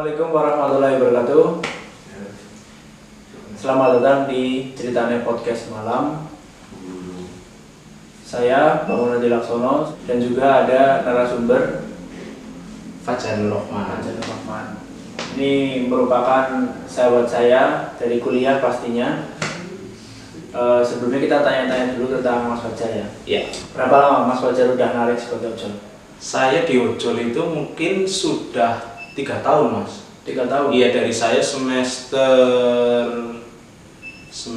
Assalamualaikum warahmatullahi wabarakatuh. Selamat datang di Ceritanya Podcast Malam. Saya Bang Nadi Laksono dan juga ada narasumber Fajar Rahman. Ini merupakan sahabat saya dari kuliah pastinya. Sebelumnya kita tanya-tanya dulu tentang Mas Fajar ya. Iya. Berapa lama Mas Fajar udah narik sebagai ojol? Saya di ojol itu mungkin sudah 3 tahun, Mas. 3 tahun? Iya, dari saya semester 4.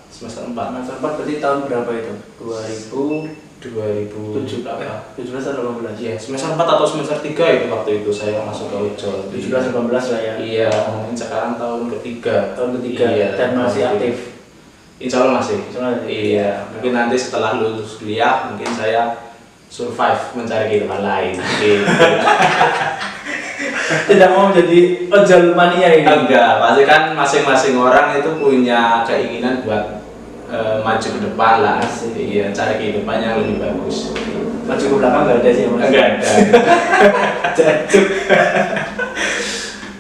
Semester 4 berarti tahun berapa itu? 2017 atau 18? Iya, semester 4 atau semester 3 itu waktu itu saya masuk ke ojol. 17-18 lah ya? Iya, mungkin sekarang tahun ketiga. Iya, dan masih aktif? Insya Allah masih. Iya. Mungkin nanti setelah lulus kuliah mungkin saya survive mencari kehidupan lain. Gitu. Tidak mau jadi ojol mania ini? Enggak, pasti kan masing-masing orang itu punya keinginan buat maju ke depan lah. Iya, cari kehidupan yang lebih bagus. Maju ke belakang nggak ada sih Mas? Enggak ada. Jancuk.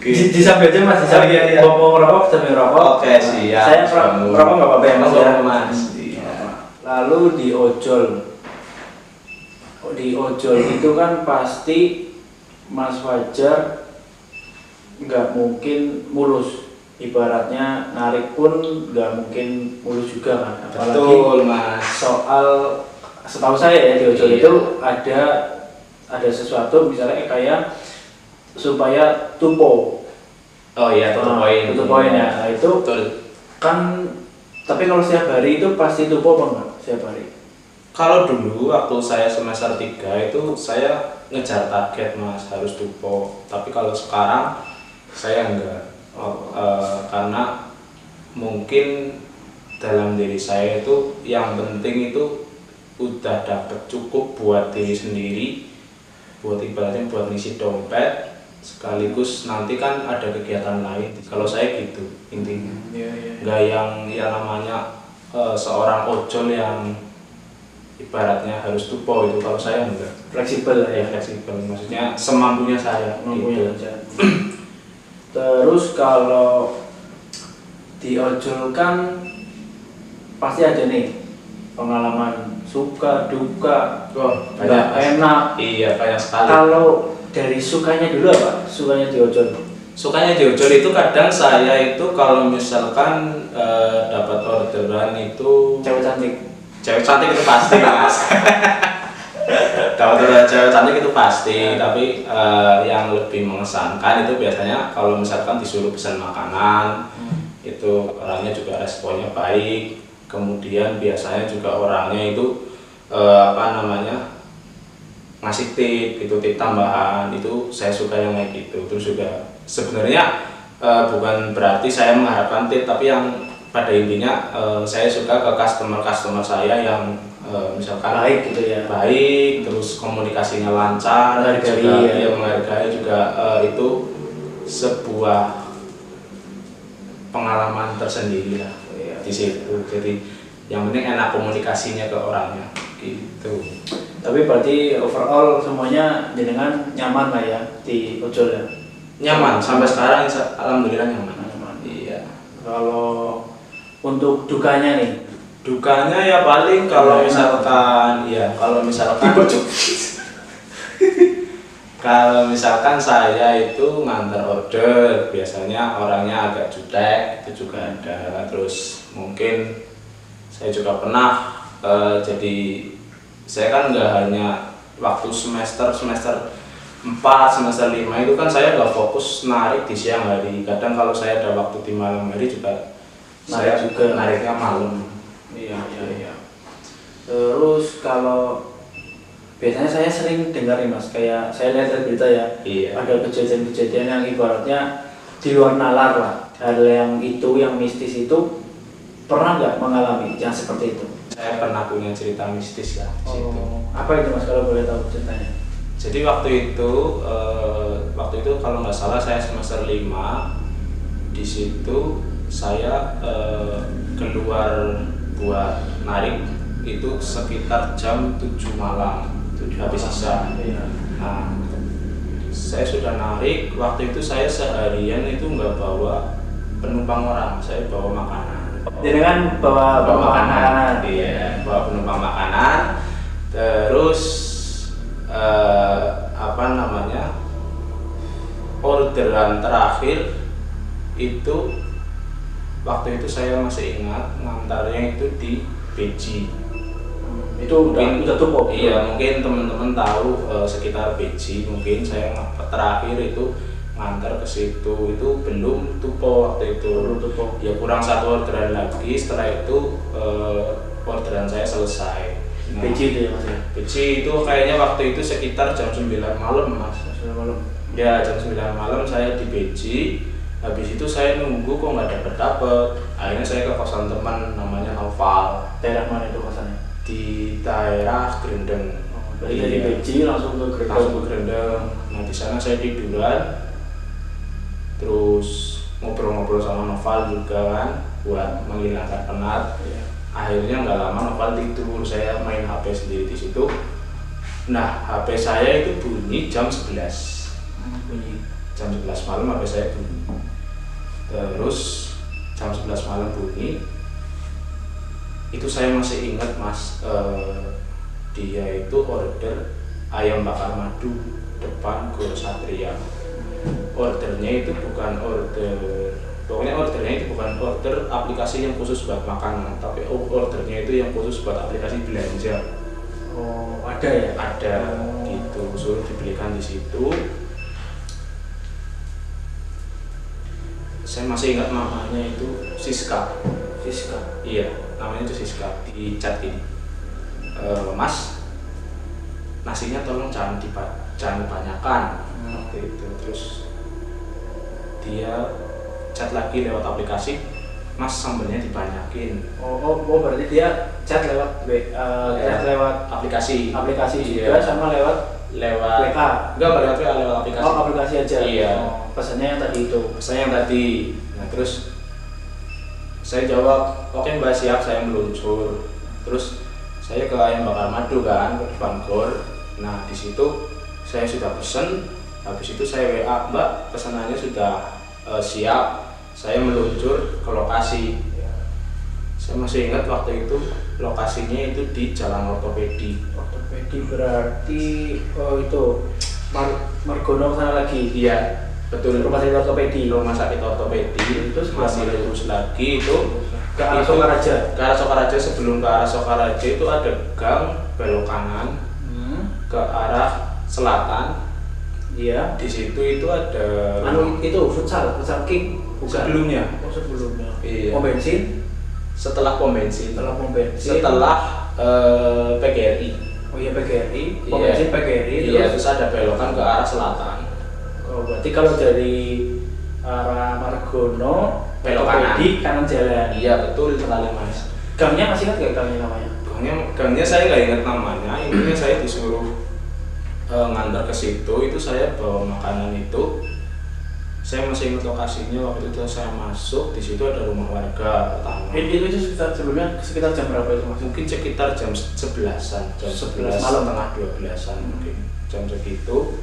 Di samping aja Mas, Iya. mau ngerokok sambil ngerokok. Oke, siap. Saya ngerokok nggak apa-apa ya Mas ya? Mas. Iya. Lalu di ojol itu kan pasti Mas Fajar nggak mungkin mulus, ibaratnya narik pun nggak mungkin mulus juga kan, apalagi betul, Mas. soal setahu saya ya di ojol Iya. itu ada sesuatu misalnya kayak supaya tupo. Oh iya, tutup poin. Tutup poin ya. Nah, itu Betul. kan, tapi kalau setiap hari itu pasti tupo apa enggak setiap hari? Kalau dulu waktu saya semester 3 itu saya ngejar target, Mas, harus tupo. Tapi kalau sekarang saya enggak. Karena mungkin dalam diri saya itu yang penting itu udah dapet cukup buat diri sendiri, buat ibaratnya buat ngisi dompet, sekaligus nanti kan ada kegiatan lain. Kalau saya gitu intinya. Enggak yang namanya seorang ojol yang ibaratnya harus tupo itu. Kalau saya enggak, Fleksibel ya fleksibel, maksudnya semampunya saya gitu. aja. Terus kalau di ojol kan pasti ada nih pengalaman suka duka, Banyak, Mas. enak. Iya, banyak sekali. Kalau dari sukanya dulu apa? Sukanya di ojol? Sukanya di ojol itu kadang saya itu kalau misalkan dapat orderan itu Cewek cantik. cewek cantik itu pasti, Mas. Dapat orderan cewek cantik itu pasti, tapi yang lebih mengesankan itu biasanya kalau misalkan disuruh pesan makanan, itu orangnya juga responnya baik. Kemudian biasanya juga orangnya itu ngasih tip, itu tip tambahan, itu saya suka yang kayak gitu. Terus juga sebenarnya bukan berarti saya mengharapkan tip, tapi yang pada intinya saya suka ke customer saya yang misalkan Baik gitu ya. baik, terus komunikasinya lancar, menghargai juga itu sebuah pengalaman tersendiri lah di situ. Jadi yang penting enak komunikasinya ke orangnya gitu. Tapi berarti overall semuanya jenengan nyaman lah ya di ojol ya? Nyaman sampai sekarang, alhamdulillah nyaman. Iya. Kalau untuk dukanya nih? Dukanya ya paling kalau misalkan kalau misalkan saya itu ngantar order, biasanya orangnya agak jutek, itu juga ada. Terus mungkin saya juga pernah jadi saya kan nggak hanya waktu semester 4, semester 5 itu kan saya nggak fokus narik di siang hari. Kadang kalau saya ada waktu di malam hari juga saya juga nariknya malam. Iya. Terus kalau biasanya saya sering dengar nih Mas, kayak saya lihat dari berita ya, Iya. ada kejadian-kejadian yang ibaratnya di luar nalar lah. Hal yang mistis itu pernah nggak mengalami yang seperti itu? Saya pernah punya cerita mistis lah di situ. Apa itu Mas kalau boleh tahu ceritanya? Jadi waktu itu kalau nggak salah saya semester 5, di situ saya keluar buat narik itu sekitar jam 7 malam, habis sisa. Iya. Nah, saya sudah narik. Waktu itu saya seharian itu nggak bawa penumpang orang, saya bawa makanan. Jadi kan bawa makanan. Iya, bawa penumpang makanan. Terus apa namanya, orderan terakhir itu waktu itu saya masih ingat ngantarnya itu di Beji. Itu udah tumpuk. Iya, mungkin teman-teman tahu sekitar Beji. Mungkin saya terakhir itu ngantar ke situ itu belum tupo waktu itu. Belum tupo. Ya kurang satu orderan lagi. Setelah itu orderan saya selesai. Nah, Beji itu ya Mas ya. Beji itu kayaknya waktu itu sekitar jam 9 malam Mas. Jam 9 malam. Ya jam 9 malam saya di Beji. Habis itu saya nunggu kok nggak dapet. Akhirnya saya ke kosan teman namanya Noval. Daerah mana itu kosannya? Di daerah Grendeng. Dari Beji langsung ke Grendeng. Nah di sana saya tiduran, terus ngobrol-ngobrol sama Noval juga kan, buat menghilangkan penat. Iya. Akhirnya nggak lama Noval tidur, saya main HP sendiri di situ. Nah HP saya itu bunyi jam 11. Bunyi Jam 11 malam HP saya bunyi. Terus jam 11 malam bunyi. Itu saya masih ingat Mas, dia itu order ayam bakar madu depan Gor Satria. Ordernya itu bukan order, pokoknya ordernya itu bukan order aplikasi yang khusus buat makanan, tapi ordernya itu yang khusus buat aplikasi belanja. Oh, ada ya? Ada gitu, suruh dibelikan di situ. Saya masih ingat namanya itu Siska. Iya, namanya itu Siska di chat ini. Mas, nasinya tolong jangan dibanyakan. Waktu itu terus dia chat lagi lewat aplikasi, Mas sambelnya dibanyakin. Oh, berarti dia chat lewat chat lewat aplikasi juga, iya. sama lewat WA. Enggak lewat WA, lewat aplikasi. Oh, aplikasi aja. Iya. Pesannya yang tadi itu. Pesannya yang tadi. Nah, terus saya jawab, "Oke, Mbak, siap." Saya meluncur. Terus saya ke ayam bakar madu kan, ke depan Gor. Nah, di situ saya sudah pesen. Habis itu saya WA, "Mbak, pesanannya sudah siap." Saya meluncur ke lokasi. Saya masih ingat waktu itu lokasinya itu di Jalan Ortopedi. Ortopedi berarti itu Margono sana lagi. Iya, betul. Rumah sakit ortopedi. Rumah sakit ortopedi itu masih lurus lagi itu ke arah Sokaraja. Ke arah Sokaraja, sebelum ke arah Sokaraja itu ada gang belok kanan ke arah selatan. Iya. Di situ itu ada itu futsal King. Bukan. Sebelumnya. Oh, sebelumnya. Iya. Pom bensin. Setelah pom bensin. Setelah PGRI. Oh iya, PGRI. Pom Iya. bensin PGRI. Iya, terus ada belokan ke arah selatan. Oh, berarti kalau dari arah Margono Belok kanan jalan. Iya, betul sekali Mas. Gangnya masih ingat nggak gangnya namanya? Gangnya saya nggak ingat namanya. Intinya saya disuruh ngantar ke situ. Itu saya bawa makanan itu. Saya masih ingat lokasinya. Waktu itu saya masuk, di situ ada rumah warga pertama. Itu sekitar jam berapa itu Mas? Mungkin sekitar jam 11-an, jam 11 malam, setengah 12-an mungkin. Jam segitu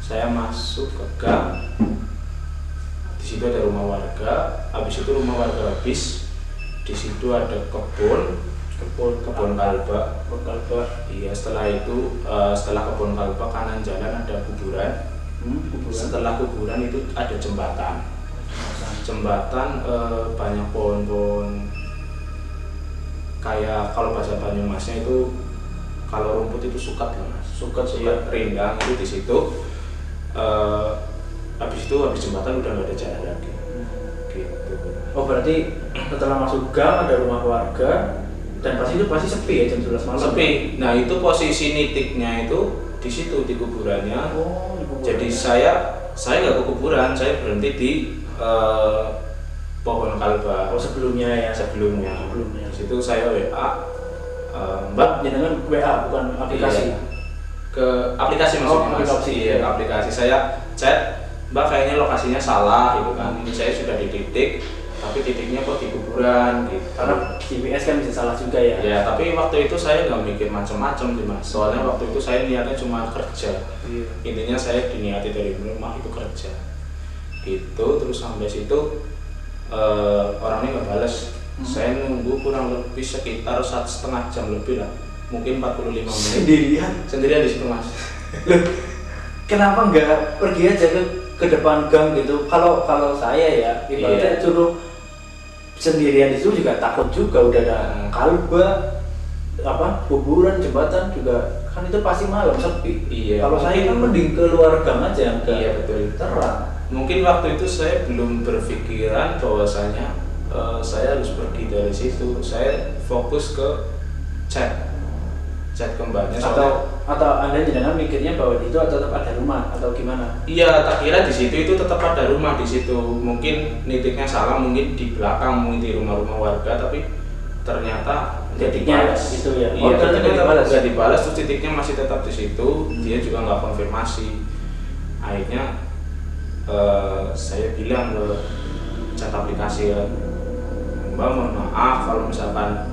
saya masuk ke gang. Di situ ada rumah warga. Habis itu rumah warga habis. Di situ ada kebun kalba. Iya, setelah itu setelah kebun kalba kanan jalan ada kuburan. Setelah kuburan itu ada jembatan. Banyak pohon-pohon. Kayak kalau bahasa Banyumasnya itu kalau rumput itu sukat lah Mas. Sukat rindang itu di situ. Habis jembatan udah nggak ada jalan lagi. Gitu. Oh, berarti setelah masuk gang ada rumah warga dan pasti sepi ya jam 11 malam. Sepi. Nah, itu posisi nitiknya itu di situ di kuburannya. Oh, di kuburan. Jadi saya nggak ke kuburan, saya berhenti di pohon kalba. Oh, sebelumnya. Di situ saya WA, Mbak, jangan WA bukan aplikasi. Iya, ke aplikasi maksudnya. Aplikasi. Aplikasi saya chat, Mbak kayaknya lokasinya salah gitu kan. Ini saya sudah di titik, tapi titiknya kok di kuburan gitu. Karena GPS kan bisa salah juga ya. Ya, tapi waktu itu saya nggak mikir macam-macam sih mas. Soalnya waktu itu saya niatnya cuma kerja. Iya. Intinya saya diniati dari rumah itu kerja. Gitu, terus sampai situ orangnya nggak balas. Saya nunggu kurang lebih sekitar 1,5 jam lebih lah, mungkin 45 menit. Sendirian di situ mas. Kenapa nggak pergi aja ke depan gang gitu? Kalau saya ya, ibaratnya suruh sendirian di situ juga takut juga, udah ada kalba, kuburan, jembatan juga kan itu pasti malam sepi. Iya. Kalau saya kan mending keluar gang aja yang betul terang. Mungkin waktu itu saya belum berpikiran bahwasanya saya harus pergi dari situ. Saya fokus ke chat kembangnya. Atau Anda jangan mikirnya bahwa itu tetap ada rumah atau gimana? Iya, tak kira di situ itu tetap ada rumah di situ. Mungkin nitiknya salah, mungkin di belakang, mungkin di rumah-rumah warga, tapi ternyata titiknya itu ya. Iya, ternyata nggak dibalas, terus titiknya masih tetap di situ. Dia juga nggak konfirmasi. Akhirnya saya bilang ke chat aplikasi, Mbak mohon maaf kalau misalkan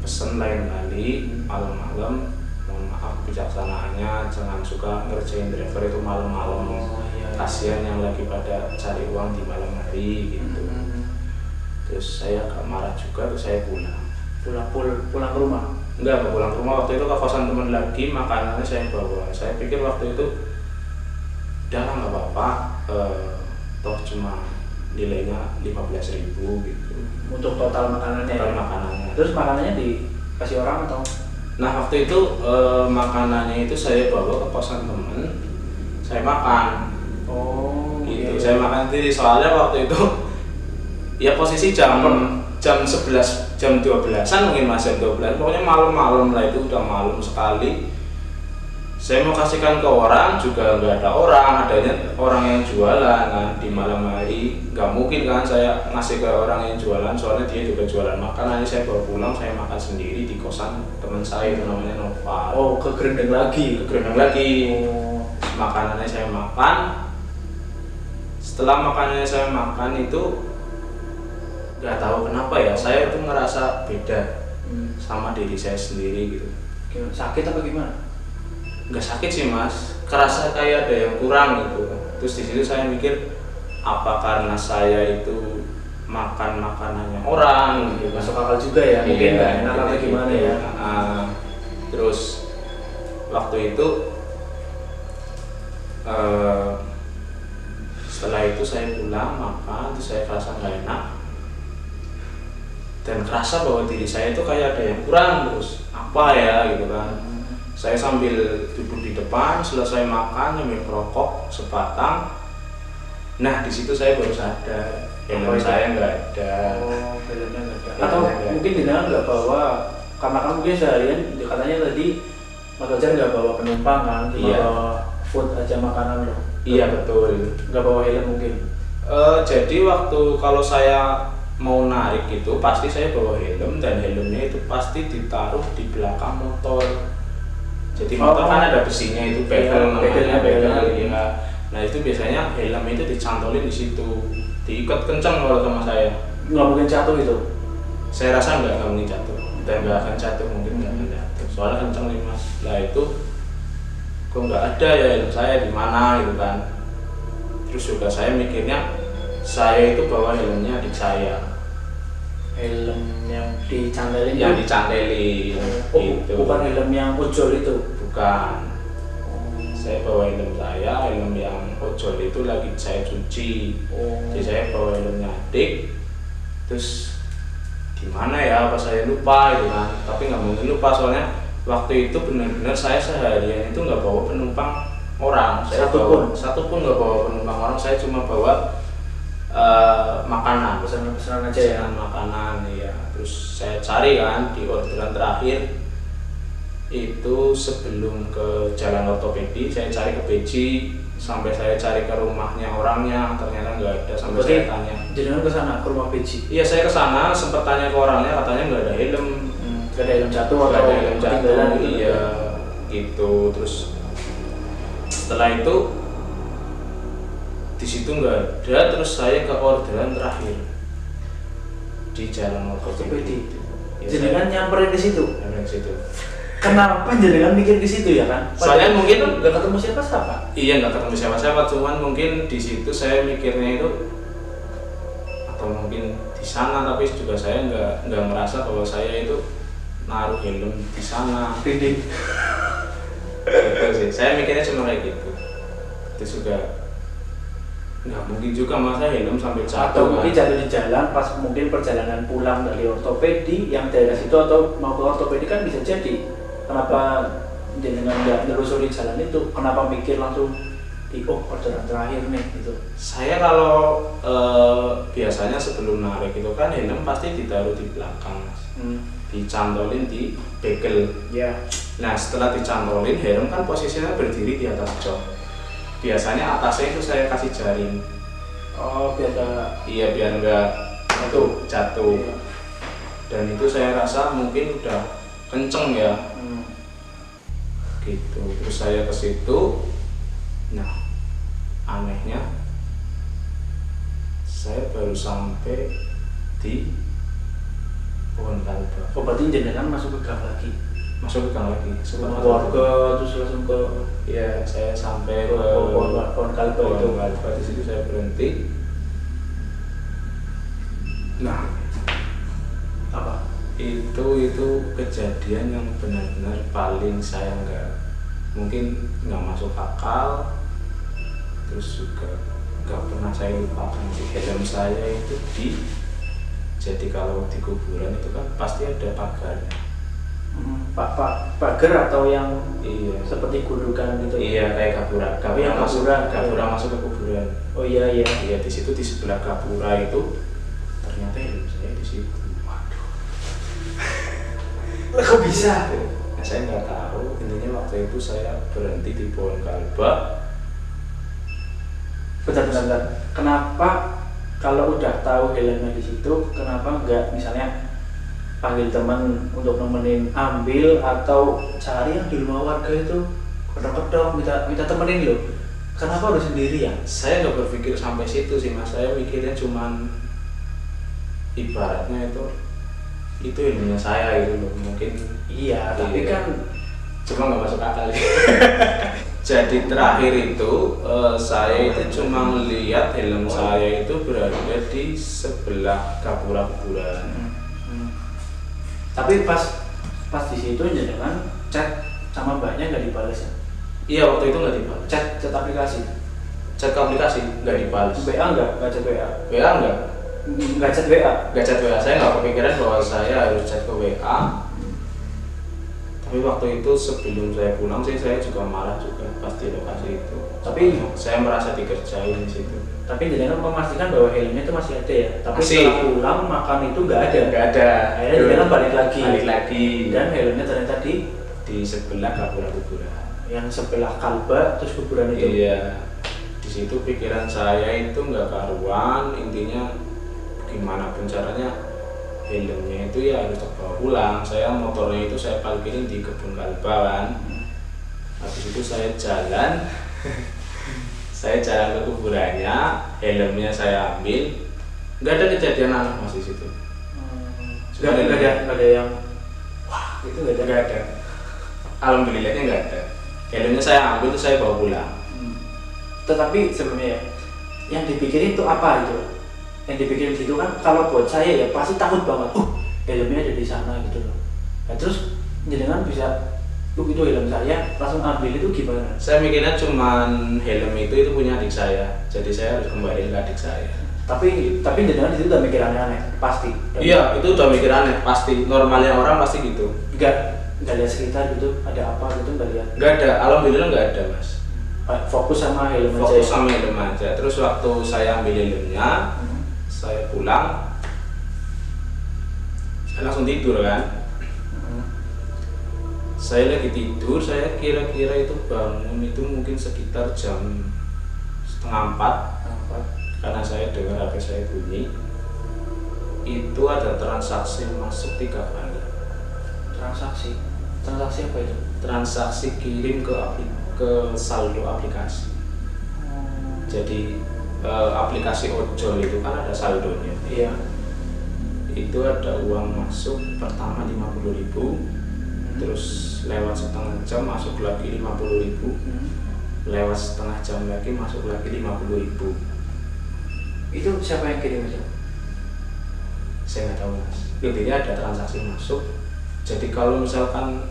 pesen lain kali malam-malam, mohon maaf bijaksanaannya jangan suka ngerjain driver itu malam-malam. Kasihan yang lagi pada cari uang di malam hari gitu. Terus saya agak marah juga, terus saya pulang ke rumah. Enggak pulang ke rumah, waktu itu ke kosan teman lagi, makanannya saya bawa. Saya pikir waktu itu udah lah nggak apa-apa, toh cuma nilainya 15.000 gitu untuk total makanannya. Terus makanannya dikasih orang atau? Nah waktu itu makanannya itu saya bawa ke kosan temen, saya makan. Oh gitu. Saya makan sendiri, soalnya waktu itu ya posisi jam 11, jam 12-an mungkin mas, jam 12, pokoknya malam-malam lah, itu udah malam sekali. Saya mau kasihkan ke orang juga nggak ada orang, adanya orang yang jualan kan di malam hari. Nggak mungkin kan saya ngasih ke orang yang jualan, soalnya dia juga jualan makanan. Nanti saya bawa pulang, saya makan sendiri di kosan teman saya itu namanya Nova. Oh, ke Grendeng lagi? Ke Grendeng lagi. Makanannya saya makan. Setelah makanannya saya makan itu nggak tahu kenapa ya, saya itu ngerasa beda sama diri saya sendiri gitu. Sakit apa gimana? Nggak sakit sih mas, kerasa kayak ada yang kurang gitu. Terus di situ saya mikir, apa karena saya itu makan makanannya orang gitu. Masuk akal juga ya, mungkin nggak enak atau gimana gitu. Ya. Terus waktu itu setelah itu saya pulang makan, terus saya kerasa nggak enak dan kerasa bahwa diri saya itu kayak ada yang kurang, terus apa ya gitu kan. Saya sambil duduk di depan, selesai makan, nyemil rokok sebatang. Nah di situ saya baru sadar, helm saya nggak ada. Oh, helmnya nggak ada. Atau mungkin dia nggak bawa, karena kan mungkin seharian katanya tadi Mas Fajar nggak bawa penumpang kan, cuma bawa food aja makanan loh. Iya betul. Nggak bawa helm mungkin. Jadi waktu kalau saya mau narik itu pasti saya bawa helm, dan helmnya itu pasti ditaruh di belakang motor. Jadi motor kan ada besinya itu, bagel namanya, bagel ya. Nah itu biasanya helm itu dicantolin di situ, diikat kencang kalau sama saya. Nggak mungkin jatuh itu? Saya rasa nggak mungkin jatuh, dan nggak akan jatuh, mungkin nggak akan jatuh. Soalnya kencang nih mas. Lah itu kok nggak ada ya helm saya di mana gitu kan. Terus juga saya mikirnya saya itu bawa helmnya adik saya. Helm yang dicantelin? Yang dicantelin. Gitu. Bukan helm yang ojol itu? Bukan. Saya bawa helm saya, helm yang ojol itu lagi saya cuci. Jadi saya bawa helmnya adik. Terus gimana ya, apa saya lupa gitu kan. Tapi nggak mungkin lupa, soalnya waktu itu benar-benar saya seharian itu nggak bawa penumpang orang. Satu pun nggak bawa penumpang orang, saya cuma bawa makanan, pesanan aja ya, makanan ya. Terus saya cari kan di orderan terakhir itu sebelum ke Jalan Ortopedi, saya cari ke Beji sampai saya cari ke rumahnya orangnya, ternyata nggak ada. Sampai saya tanya, jangan ke sana, ke rumah Beji? Iya, saya ke sana sempat tanya ke orangnya, katanya nggak ada helm. Nggak ada helm jatuh atau helm jatuh gitu. Iya gitu. Terus setelah itu di situ nggak ada. Terus saya ke orderan terakhir di Jalan Ortopedi. Ya, jenengan nyamperin di situ. Nyamperin di situ. Kenapa jenengan mikir di situ ya kan? Soalnya mungkin nggak ketemu siapa-siapa. Iya, nggak ketemu siapa-siapa, cuman mungkin di situ saya mikirnya itu, atau mungkin di sana, tapi juga saya nggak merasa bahwa saya itu naruh helm di sana. Dinding. Gitu sih. Saya mikirnya cuma kayak gitu. Itu juga nggak mungkin juga masa helm sampai jatuh. Atau mungkin jatuh di jalan pas mungkin perjalanan pulang dari ortopedi yang daerah situ atau mau ke ortopedi kan bisa jadi. Kenapa jenengan nggak nelusuri jalan itu? Kenapa mikir langsung di orderan terakhir nih gitu? Saya kalau biasanya sebelum narik itu kan helm pasti ditaruh di belakang, Mas. Dicantolin di bekel. Ya. Nah, setelah dicantolin, helm kan posisinya berdiri di atas jok. Biasanya atasnya itu saya kasih jaring. Oh, biar nggak. Iya, biar nggak jatuh. Iya. Dan itu saya rasa mungkin udah kenceng ya. Gitu. Terus saya ke situ. Nah, anehnya saya baru sampai di pohon kalba. Oh, berarti jenengan masuk ke gang lagi. Masuk ke gang lagi. Sama keluarga terus langsung ke. Iya, saya sampai ke ke pohon kalba itu. Kalba. Di situ saya berhenti. Nah, Apa? itu kejadian yang benar-benar paling saya mungkin nggak masuk akal. Terus juga nggak pernah saya lupakan di helm saya itu jadi kalau di kuburan itu kan pasti ada pagarnya. Pagar atau yang Iya, seperti gundukan gitu. iya, kayak gapura yang gapura masuk ke kuburan. Oh iya. Iya, di situ di sebelah gapura itu ternyata helm saya di situ. Kok bisa? Nah, saya nggak tahu. Intinya waktu itu saya berhenti di pohon kalba. Bentar. Kenapa kalau udah tahu helmnya di situ, kenapa nggak misalnya panggil teman untuk nemenin ambil atau cari yang di rumah warga itu kedok-kedok minta temenin loh? Kenapa harus sendiri ya? Saya nggak berpikir sampai situ sih, Mas. Saya mikirnya cuman ibaratnya itu ilmunya saya gitu loh, mungkin. Iya, tapi kan cuma nggak masuk akal. Jadi terakhir itu saya itu cuma melihat helm saya itu berada di sebelah gapura kuburan. Tapi pas di situ jangan chat sama mbaknya nggak dibalas ya? Iya, waktu itu nggak dibalas. Chat aplikasi. Chat aplikasi nggak dibalas. WA nggak chat WA. WA nggak. Nggak chat WA. Nggak chat WA. Saya nggak kepikiran bahwa saya harus chat ke WA. Tapi waktu itu sebelum saya pulang sih saya juga marah juga pas di lokasi itu. Tapi saya merasa dikerjain di situ. Tapi jangan memastikan bahwa helmnya itu masih ada ya. Tapi masih. setelah pulang makan itu nggak ada. Nggak ada. Akhirnya jangan balik lagi. Dan helmnya ternyata di sebelah gapura kuburan. Yang sebelah kalba terus kuburan itu. Iya. Di situ pikiran saya itu nggak karuan. Intinya gimana pun caranya helmnya itu ya harus terbawa pulang. Saya motornya itu saya parkirin di kebun kalba kan. Habis itu saya jalan. Saya jalan ke kuburannya, helmnya saya ambil. Nggak ada kejadian aneh Mas di situ. Nggak ada yang wah itu nggak ada. Alhamdulillahnya nggak ada. Helmnya saya ambil itu saya bawa pulang. Tetapi sebelumnya ya, yang dipikirin itu apa itu? Yang dipikirin gitu kan kalau buat saya ya pasti takut banget. Helmnya ada di sana gitu loh. Nah, terus jenengan bisa itu helm saya langsung ambil itu gimana? Saya mikirnya cuman helm itu punya adik saya, jadi saya harus kembaliin ke adik saya. Tapi jenengan di situ udah mikir aneh-aneh pasti. Iya, itu udah mikir aneh pasti. Normalnya orang pasti gitu. Nggak lihat sekitar gitu, ada apa gitu nggak lihat? Nggak ada, alhamdulillah nggak ada Mas. Fokus sama helm aja. Fokus sama helm aja. Terus waktu saya ambil helmnya, saya pulang, saya langsung tidur kan. Saya lagi tidur, saya kira-kira itu bangun itu mungkin sekitar jam 3:30 karena saya dengar HP saya bunyi. Itu ada transaksi masuk 3 kali. Transaksi apa itu? Transaksi kirim ke saldo aplikasi. Jadi aplikasi ojol itu kan ada saldonya. Iya. Itu ada uang masuk pertama 50.000, terus lewat setengah jam masuk lagi 50.000, lewat setengah jam lagi masuk lagi 50.000. Itu siapa yang kirim itu? Saya nggak tahu mas. Intinya ada transaksi masuk. Jadi kalau misalkan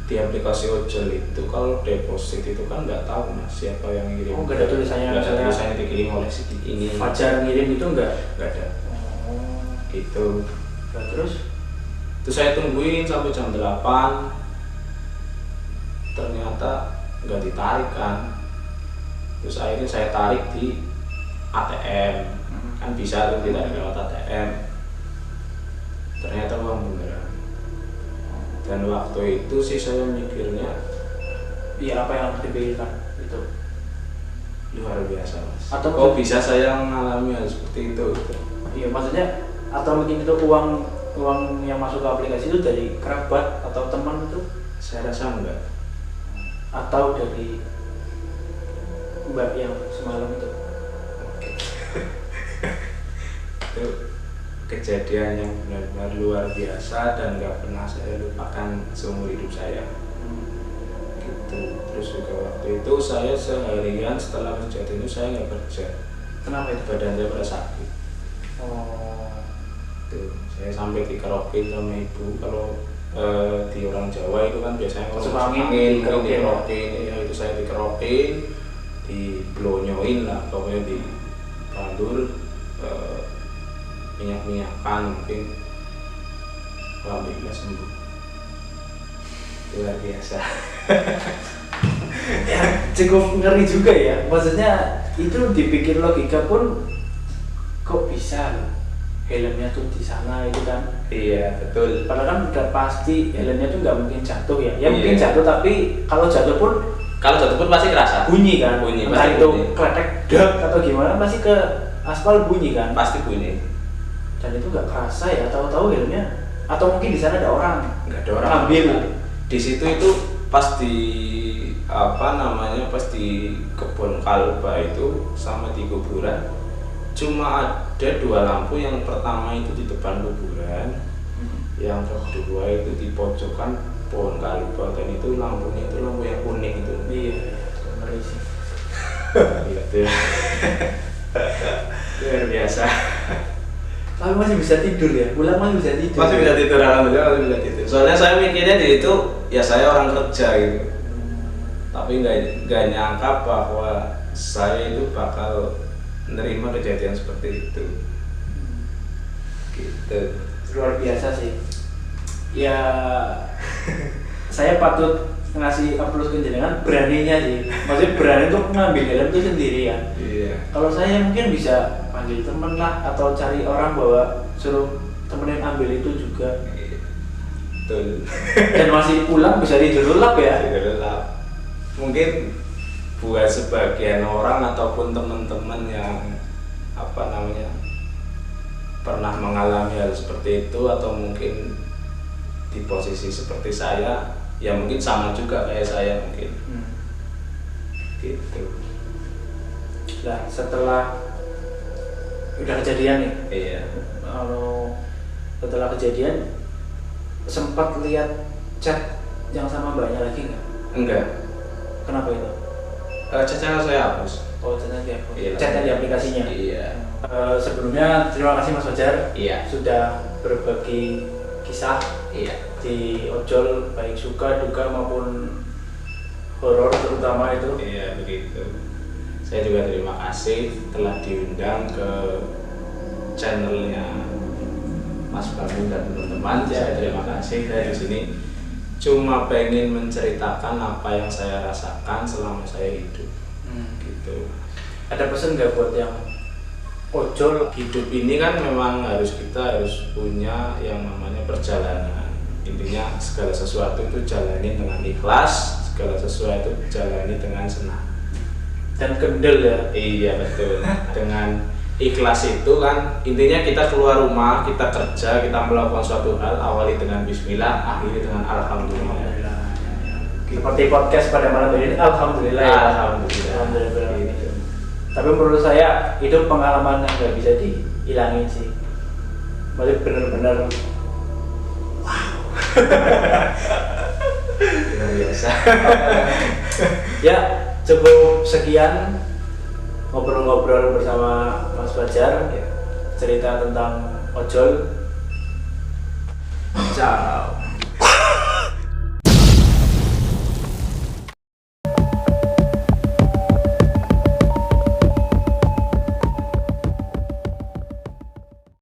di aplikasi ojol itu kalau deposit itu kan nggak tahu mas siapa yang ngirim. Oh, nggak ada tulisannya. Nggak ada tulisannya dikirim oleh si ini. Fajar ngirim itu nggak ada. Oh. Gitu. Nah, terus saya tungguin sampai jam 8. Ternyata nggak ditarik kan. Terus akhirnya saya tarik di ATM. Kan bisa tuh ditarik lewat ATM. Ternyata uang beneran. Dan waktu itu sih saya mikirnya, iya, apa yang dipikirkan itu luar biasa mas. Atau kok bisa saya mengalami hal seperti itu? Iya, maksudnya atau mungkin itu uang yang masuk ke aplikasi itu dari kerabat atau teman itu? Saya rasa enggak. Atau dari mbak yang semalam itu? Itu kejadian yang benar-benar luar biasa dan nggak pernah saya lupakan seumur hidup saya. Gitu. Terus juga waktu itu saya seharian setelah kejadian itu saya nggak kerja. Kenapa itu? Badan saya pada sakit. Oh. Tuh, saya sampai dikerokin sama ibu. Kalau di orang Jawa itu kan biasanya kalau angin dikerokin, ya itu saya dikerokin, diblonyoin lah, pokoknya dibandur, minyak-minyakan mungkin. Alhamdulillah sembuh. Luar biasa. Ya, cukup ngeri juga ya. Maksudnya itu dipikir logika pun kok bisa loh. Helmnya tuh di sana itu kan. Iya, betul. Padahal kan udah pasti helmnya tuh nggak mungkin jatuh ya. Ya Iya. mungkin jatuh, tapi kalau jatuh pun pasti kerasa. bunyi kan. Bunyi, Entah pasti itu bunyi. kletek dak atau gimana pasti ke aspal bunyi kan. Pasti bunyi. Dan itu nggak kerasa ya, tahu-tahu helmnya. Atau mungkin di sana ada orang. Nggak ada orang. Ambil. Di situ itu pas di pas di kebun kalba itu sama di kuburan cuma ada 2 lampu. Yang pertama itu di depan kuburan, yang kedua itu di pojokan pohon kalba, dan itu lampunya itu lampu yang kuning itu. Iya, ngeri sih. Iya tuh. Luar biasa. Tapi masih bisa tidur ya, pulang masih bisa tidur. Masih bisa tidur, alhamdulillah masih bisa tidur. Soalnya saya mikirnya di itu ya saya orang kerja gitu. Tapi nggak nyangka bahwa saya itu bakal menerima kejadian seperti itu. Gitu. Luar biasa sih. Ya, saya patut ngasih aplaus ke jenengan beraninya sih. Maksudnya berani untuk ngambil helm itu sendiri ya. Iya. Kalau saya mungkin bisa panggil temen lah atau cari orang bawa suruh temenin ambil itu juga. Betul. Dan masih pulang bisa tidur lelap ya. Tidur lelap. Mungkin buat sebagian orang ataupun teman-teman yang pernah mengalami hal seperti itu atau mungkin di posisi seperti saya, ya mungkin sama juga kayak saya mungkin. Gitu. Nah, setelah udah kejadian nih. Iya. Kalau setelah kejadian sempat lihat chat yang sama mbaknya lagi nggak? Enggak. Kenapa itu? Chatnya saya hapus. Oh, chatnya dihapus. Iya. Chatnya di aplikasinya. Iya. Sebelumnya terima kasih Mas Fajar. Iya. Sudah berbagi kisah. Iya. Di ojol, baik suka, duka maupun horor terutama itu. Iya, begitu. Saya juga terima kasih telah diundang ke channelnya Mas Bambang dan teman-teman. Saya terima kasih. Saya di sini cuma pengen menceritakan apa yang saya rasakan selama saya hidup. Gitu. Ada pesan nggak buat yang ojol? Hidup ini kan memang kita harus punya yang namanya perjalanan. Intinya segala sesuatu itu jalani dengan ikhlas, segala sesuatu jalani dengan senang Dan kendel ya. Iya betul. Dengan ikhlas itu kan intinya kita keluar rumah, kita kerja, kita melakukan suatu hal, awali dengan bismillah, akhiri dengan alhamdulillah. Seperti podcast pada malam ini, alhamdulillah. Alhamdulillah. Alhamdulillah. Gitu. Tapi menurut saya itu pengalaman yang nggak bisa dihilangin sih. Berarti benar-benar Luar biasa. ya cukup sekian ngobrol-ngobrol bersama Mas Fajar, cerita tentang ojol.